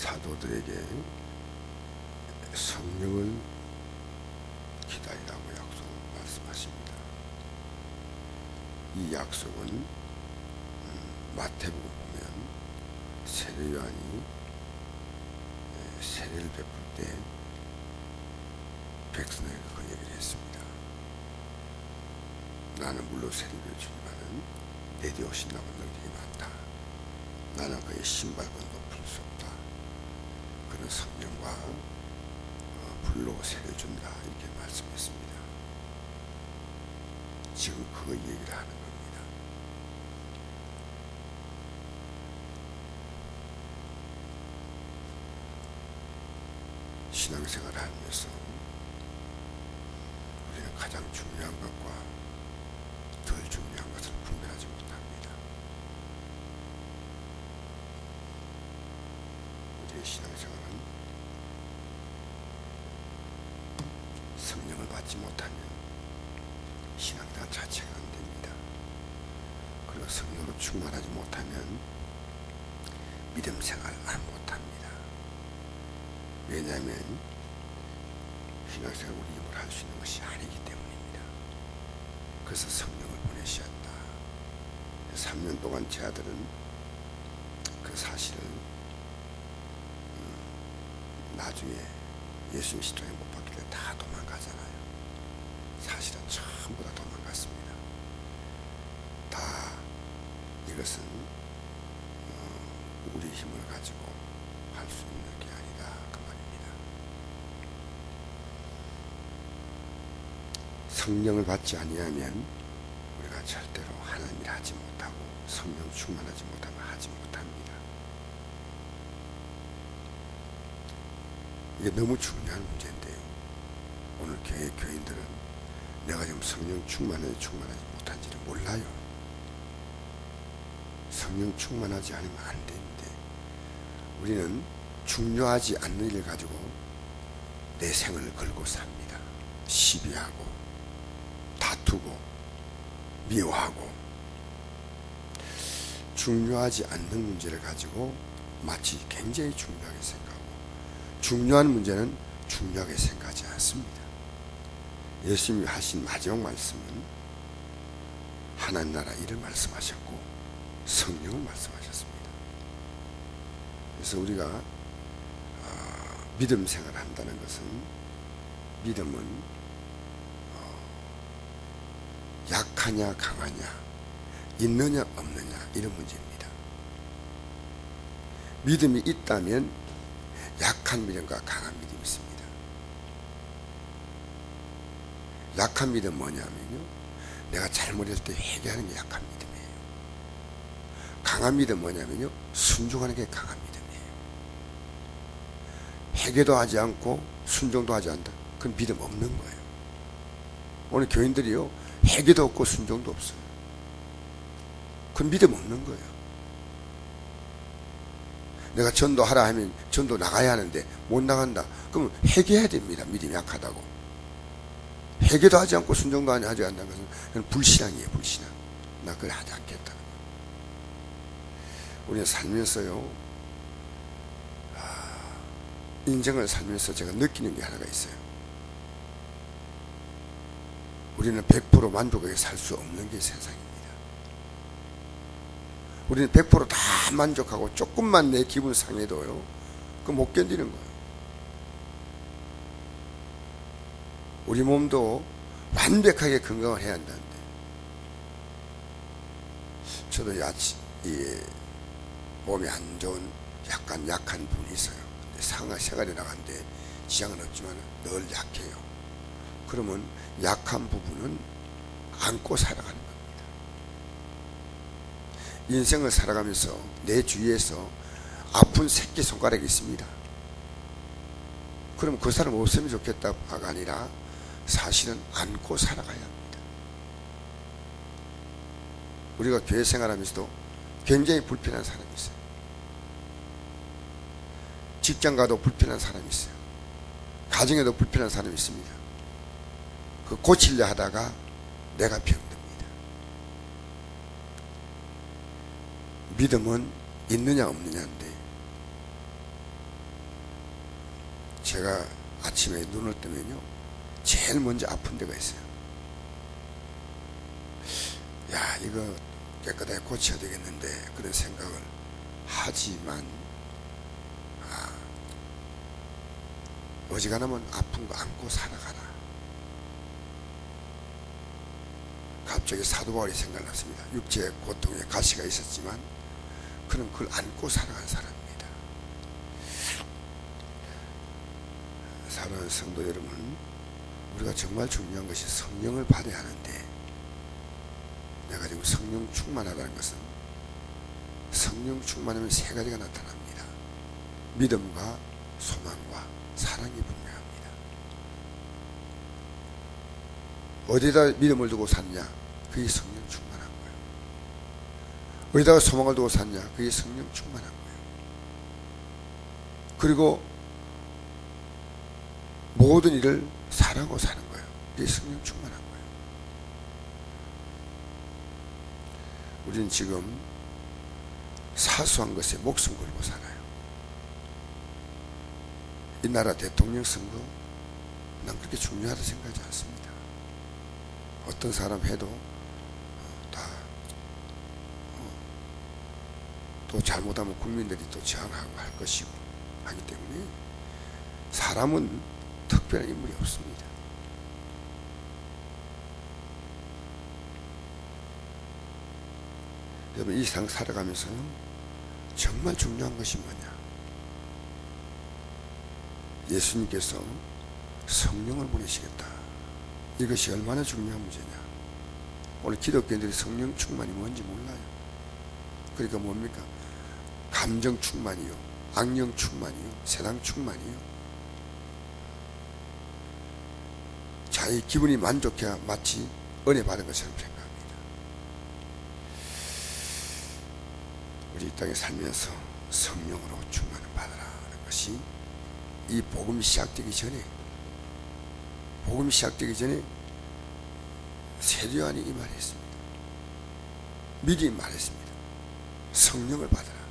사도들에게 성령을 기다리라고 약속을 말씀하십니다. 이 약속은 마태복음 보면 세례 요한이 세례를 베풀 때 백성에게 그 얘기를 했습니다. 나는 물로 세례를 주지만은 내 뒤에 오신 나보다 능력이 많다. 나는 그의 신발끈도 풀 수 없다. 그는 성령과 불로 세례 준다 이렇게 말씀했습니다. 지금 그 얘기를 하는 겁니다. 신앙생활을 하면서 우리는 가장 중요한 것과 덜 중요한 것을 분별하지 못합니다. 우리의 신앙생활은 성령을 받지 못하면 신앙생활 자체가 안 됩니다. 그리고 성령으로 충만하지 못하면 믿음 생활 안 못합니다. 왜냐하면 신앙생활 우리 힘으로 할 수 있는 것이 아니기 때문입니다. 그래서 성령을 보내셨다. 3년 동안 제 아들은 그 사실을 나중에 예수님 십자가에 못 박힐 때 다 도망가잖아요. 사실은 전부 다 도망갔습니다. 다 이것은 우리 힘을 가지고 할 수 있는 게 아니다 그 말입니다. 성령을 받지 아니하면 우리가 절대로 하나님을 하지 못하고 성령 충만하지 못하면 하지 못합니다. 이게 너무 중요한 문제인데요. 오늘 교회 교인들은 내가 지금 성령 충만하지 못한지를 몰라요. 성령 충만하지 않으면 안 되는데 우리는 중요하지 않는 일을 가지고 내 생을 걸고 삽니다. 시비하고 다투고 미워하고 중요하지 않는 문제를 가지고 마치 굉장히 중요하게 생각하고 중요한 문제는 중요하게 생각하지 않습니다. 예수님이 하신 마지막 말씀은 하나님 나라 일을 말씀하셨고 성령을 말씀하셨습니다. 그래서 우리가 믿음 생활을 한다는 것은 믿음은 약하냐 강하냐 있느냐 없느냐 이런 문제입니다. 믿음이 있다면 약한 믿음과 강한 믿음이 있습니다. 약한 믿음은 뭐냐면요, 내가 잘못했을 때 회개하는 게 약한 믿음이에요. 강한 믿음은 뭐냐면요, 순종하는 게 강한 믿음이에요. 회개도 하지 않고 순종도 하지 않는다, 그건 믿음 없는 거예요. 오늘 교인들이요, 회개도 없고 순종도 없어요. 그건 믿음 없는 거예요. 내가 전도하라 하면 전도 나가야 하는데 못 나간다, 그러면 회개해야 됩니다. 믿음이 약하다고. 회개도 하지 않고 순종도 하지 않는다는 것은 그건 불신앙이에요. 불신앙. 나 그걸 하지 않겠다. 우리는 살면서요, 인생을 살면서 제가 느끼는 게 하나가 있어요. 우리는 100% 만족하게 살 수 없는 게 세상입니다. 우리는 100% 다 만족하고 조금만 내 기분 상해도요, 그거 못 견디는 거예요. 우리 몸도 완벽하게 건강을 해야 한다는데, 저도 몸이 안 좋은 약간 약한 분이 있어요. 생활에 나가는데 지장은 없지만 늘 약해요. 그러면 약한 부분은 안고 살아가는 겁니다. 인생을 살아가면서 내 주위에서 아픈 새끼손가락이 있습니다. 그럼 그 사람 없으면 좋겠다가 아니라 사실은 안고 살아가야 합니다. 우리가 교회 생활하면서도 굉장히 불편한 사람이 있어요. 직장 가도 불편한 사람이 있어요. 가정에도 불편한 사람이 있습니다. 그 고치려 하다가 내가 병듭니다. 믿음은 있느냐 없느냐인데 제가 아침에 눈을 뜨면요, 제일 먼저 아픈 데가 있어요. 야, 이거 깨끗하게 고쳐야 되겠는데 그런 생각을 하지만 어지간하면 아픈 거 안고 살아가라. 갑자기 사도 바울이 생각났습니다. 육체의 고통에 가시가 있었지만 그는 그걸 안고 살아간 사람입니다. 사랑하는 성도 여러분, 우리가 정말 중요한 것이 성령을 받아야 하는데, 내가 지금 성령 충만하다는 것은 성령 충만하면 세 가지가 나타납니다. 믿음과 소망과 사랑이 분명합니다. 어디다 믿음을 두고 샀냐? 그게 성령 충만한 거예요. 어디다가 소망을 두고 샀냐? 그게 성령 충만한 거예요. 그리고 모든 일을 사랑하고 사는 거예요. 그게 성령 충만한 거예요. 우리는 지금 사소한 것에 목숨 걸고 살아요. 이 나라 대통령 선거, 난 그렇게 중요하다 생각하지 않습니다. 어떤 사람 해도 또 잘못하면 국민들이 또 저항하고 할 것이고 하기 때문에 사람은 특별한 인물이 없습니다. 여러분, 이 세상 살아가면서 정말 중요한 것이 뭐냐? 예수님께서 성령을 보내시겠다. 이것이 얼마나 중요한 문제냐? 오늘 기독교인들이 성령 충만이 뭔지 몰라요. 그러니까 뭡니까? 감정 충만이요, 악령 충만이요, 세상 충만이요. 자기 기분이 만족해야 마치 은혜 받은 것처럼 생각합니다. 우리 이 땅에 살면서 성령으로 충만을 받으라는 것이, 이 복음이 시작되기 전에 세례요한이 이 말을 했습니다. 미리 말했습니다. 성령을 받으라.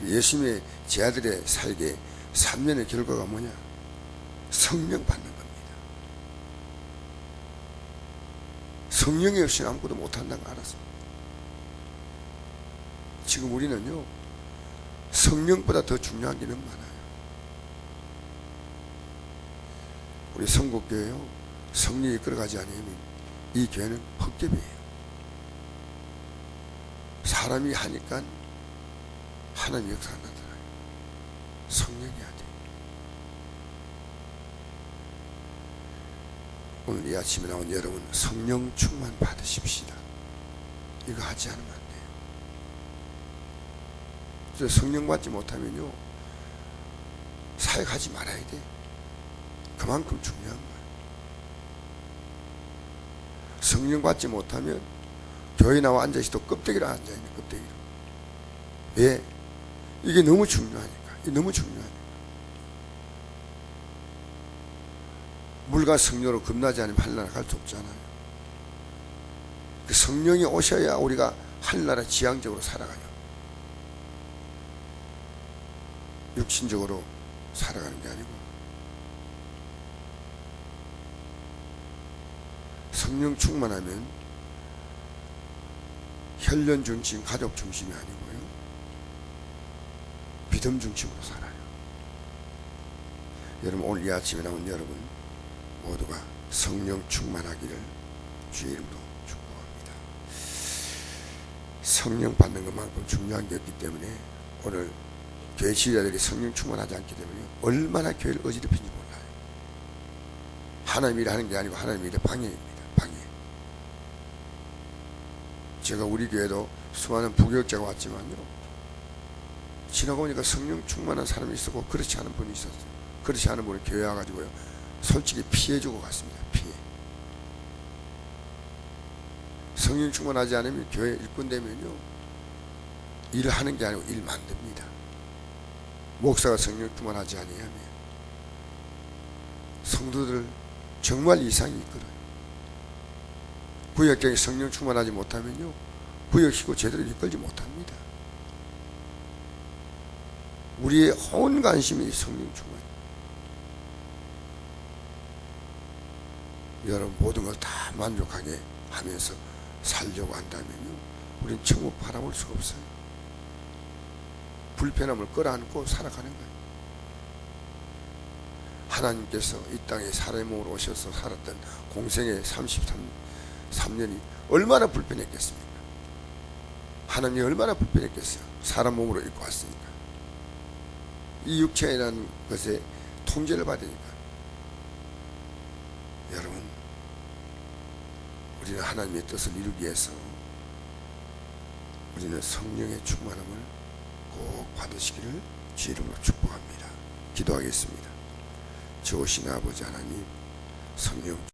예수님의 제 아들의 살게 3년의 결과가 뭐냐? 성령 받는 겁니다. 성령이 없이는 아무것도 못한다는 걸 알았습니다. 지금 우리는요, 성령보다 더 중요한 게 너무 많아요. 우리 성국교회요, 성령이 이끌어가지 않으면 이 교회는 헛개비예요. 사람이 하니까 하나님 역사가 나타나요. 성령이 해야 돼요. 오늘 이 아침에 나온 여러분, 성령 충만 받으십시다. 이거 하지 않으면 안 돼요. 그래서 성령 받지 못하면요, 사역하지 말아야 돼. 그만큼 중요한 거예요. 성령 받지 못하면 교회 나와 앉아있어도 껍데기로 앉아있는, 껍데기로. 왜? 이게 너무 중요하니까. 이게 너무 중요하니까. 물과 성령으로 겁나지 않으면 하늘나라 갈 수 없잖아요. 그 성령이 오셔야 우리가 하늘나라 지향적으로 살아가요. 육신적으로 살아가는 게 아니고. 성령 충만하면 혈연 중심, 가족 중심이 아니고요, 믿음 중심으로 살아요. 여러분, 오늘 이 아침에 나온 여러분 모두가 성령 충만하기를 주의 이름으로 축복합니다. 성령 받는 것만큼 중요한 게 없기 때문에 오늘 교회 지휘자들이 성령 충만하지 않기 때문에 얼마나 교회를 어지럽힌지 몰라요. 하나님 일을 하는 게 아니고 하나님 일의 방해입니다. 방해. 제가 우리 교회도 수많은 부교육자가 왔지만요, 지나고 보니까 성령 충만한 사람이 있었고 그렇지 않은 분이 있었어요. 그렇지 않은 분이 교회 와가지고요, 솔직히 피해주고 갔습니다. 피해. 성령 충만하지 않으면 교회 일꾼 되면요, 일을 하는 게 아니고 일 만듭니다. 목사가 성령 충만하지 아니하면 성도들 정말 이상이 이끌어요. 구역장에 성령 충만하지 못하면요, 구역시고 제대로 이끌지 못합니다. 우리의 온 관심이 성령 충만. 여러분 모든 걸 다 만족하게 하면서 살려고 한다면요, 우린 천국 바라볼 수가 없어요. 불편함을 끌어안고 살아가는 거예요. 하나님께서 이 땅에 사람의 몸으로 오셔서 살았던 공생의 33년이 얼마나 불편했겠습니까? 하나님이 얼마나 불편했겠어요. 사람 몸으로 입고 왔으니까. 이 육체라는 것에 통제를 받으니까. 여러분, 우리는 하나님의 뜻을 이루기 위해서 우리는 성령의 충만함을 꼭 받으시기를 주 이름으로 축복합니다. 기도하겠습니다. 좋으신 아버지 하나님, 성령